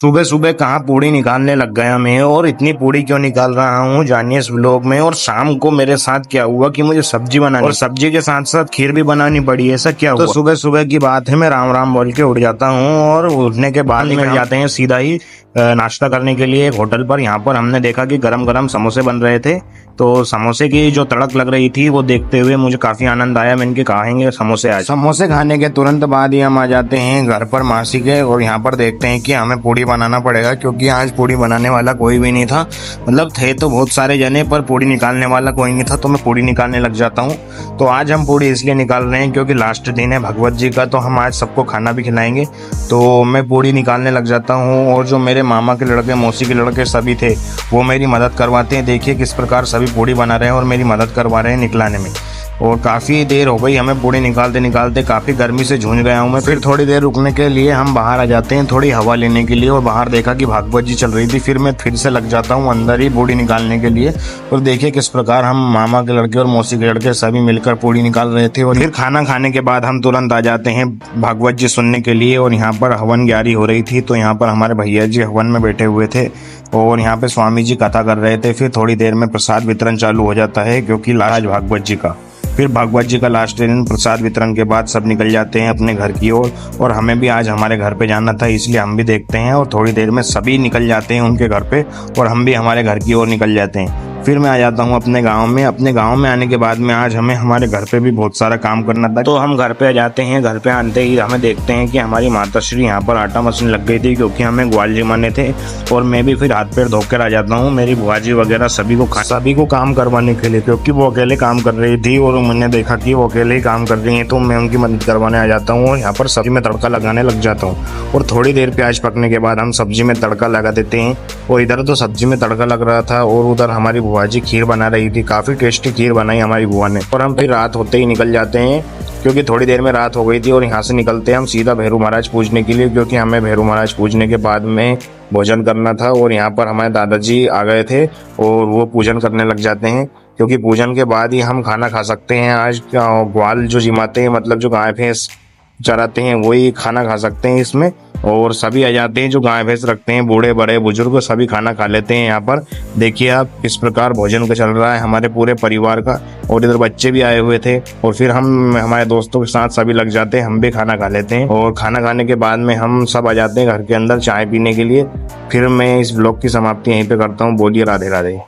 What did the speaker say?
सुबह सुबह कहाँ पूड़ी निकालने लग गया मैं। और इतनी पूड़ी क्यों निकाल रहा हूँ जानिए इस व्लॉग में। और शाम को मेरे साथ क्या हुआ कि मुझे सब्जी बनानी और सब्जी के साथ साथ खीर भी बनानी पड़ी। ऐसा क्या हुआ? तो सुबह सुबह की बात है, मैं राम राम बोल के उठ जाता हूँ और उठने के बाद निकल जाते हैं सीधा ही नाश्ता करने के लिए एक होटल पर। यहाँ पर हमने देखा कि गरम गरम समोसे बन रहे थे, तो समोसे की जो तड़क लग रही थी वो देखते हुए मुझे काफी आनंद आया। मैंने कहा खाएंगे समोसे आज। समोसे खाने के तुरंत बाद ही हम आ जाते हैं घर पर मासी के, और यहाँ पर देखते हैं कि हमें पूड़ी बनाना पड़ेगा क्योंकि आज पूड़ी बनाने वाला कोई भी नहीं था। मतलब थे तो बहुत सारे जने पर पूड़ी निकालने वाला कोई नहीं था, तो मैं पूड़ी निकालने लग जाता हूँ। तो आज हम पूड़ी इसलिए निकाल रहे हैं क्योंकि लास्ट दिन है भगवत जी का, तो हम आज सबको खाना भी खिलाएंगे। तो मैं पूड़ी निकालने लग जाता हूँ और जो मेरे मामा के लड़के मौसी के लड़के सभी थे वो मेरी मदद करवाते हैं। देखिए किस प्रकार सभी पूड़ी बना रहे हैं और मेरी मदद करवा रहे हैं निकलाने में। और काफ़ी देर हो गई हमें पूड़ी निकालते निकालते, काफ़ी गर्मी से जूझ गया हूँ मैं। फिर थोड़ी देर रुकने के लिए हम बाहर आ जाते हैं थोड़ी हवा लेने के लिए, और बाहर देखा कि भागवत जी चल रही थी। फिर मैं फिर से लग जाता हूँ अंदर ही पूड़ी निकालने के लिए। और देखिए किस प्रकार हम मामा के लड़के और मौसी के लड़के सभी मिलकर पूड़ी निकाल रहे थे। और फिर खाना खाने के बाद हम तुरंत आ जाते हैं भागवत जी सुनने के लिए। और यहाँ पर हवन ग्यारी हो रही थी, तो यहाँ पर हमारे भैया जी हवन में बैठे हुए थे और यहाँ पे स्वामी जी कथा कर रहे थे। फिर थोड़ी देर में प्रसाद वितरण चालू हो जाता है क्योंकि आज भागवत जी का, फिर भागवत जी का लास्ट दिन। प्रसाद वितरण के बाद सब निकल जाते हैं अपने घर की ओर, और हमें भी आज हमारे घर पे जाना था इसलिए हम भी देखते हैं। और थोड़ी देर में सभी निकल जाते हैं उनके घर पे और हम भी हमारे घर की ओर निकल जाते हैं। फिर मैं आ जाता हूँ अपने गांव में। अपने गांव में आने के बाद में आज हमें हमारे घर पे भी बहुत सारा काम करना था, तो हम घर पे आ जाते हैं। घर पे आते ही हमें देखते हैं कि हमारी माताश्री यहाँ पर आटा मशीन लग गई थी क्योंकि हमें ग्वाल जमाने थे। और मैं भी फिर हाथ पैर धोकर आ जाता हूँ मेरी बुआ जी वगैरह सभी को काम करवाने के लिए, क्योंकि वो अकेले काम कर रही थी और मैंने देखा कि वो अकेले ही काम कर रही हैं, तो मैं उनकी मदद करवाने आ जाता हूँ और यहाँ पर सब्जी में तड़का लगाने लग जाता हूँ। और थोड़ी देर प्याज पकने के बाद हम सब्जी में तड़का लगा देते हैं। और इधर तो सब्जी में तड़का लग रहा था और उधर हमारी बुआ जी खीर बना रही थी। काफी टेस्टी खीर बनाई हमारी बुआ ने। और हम फिर रात होते ही निकल जाते हैं क्योंकि थोड़ी देर में रात हो गई थी। और यहाँ से निकलते हैं हम सीधा भैरू महाराज पूजने के लिए, क्योंकि हमें भैरू महाराज पूजने के बाद में भोजन करना था। और यहाँ पर हमारे दादाजी आ गए थे और वो पूजन करने लग जाते हैं, क्योंकि पूजन के बाद ही हम खाना खा सकते हैं। आज ग्वाल जो जिमाते हैं, मतलब जो गाय भैंस चराते हैं, वही खाना खा सकते हैं इसमें। और सभी आ जाते हैं जो गाय भैंस रखते हैं, बूढ़े बड़े बुजुर्ग सभी खाना खा लेते हैं। यहाँ पर देखिए आप किस प्रकार भोजन का चल रहा है हमारे पूरे परिवार का। और इधर बच्चे भी आए हुए थे और फिर हम हमारे दोस्तों के साथ सभी लग जाते हैं, हम भी खाना खा लेते हैं। और खाना खाने के बाद में हम सब आ जाते हैं घर के अंदर चाय पीने के लिए। फिर मैं इस व्लॉग की समाप्ति यहीं पे करता हूँ। बोलिए राधे राधे।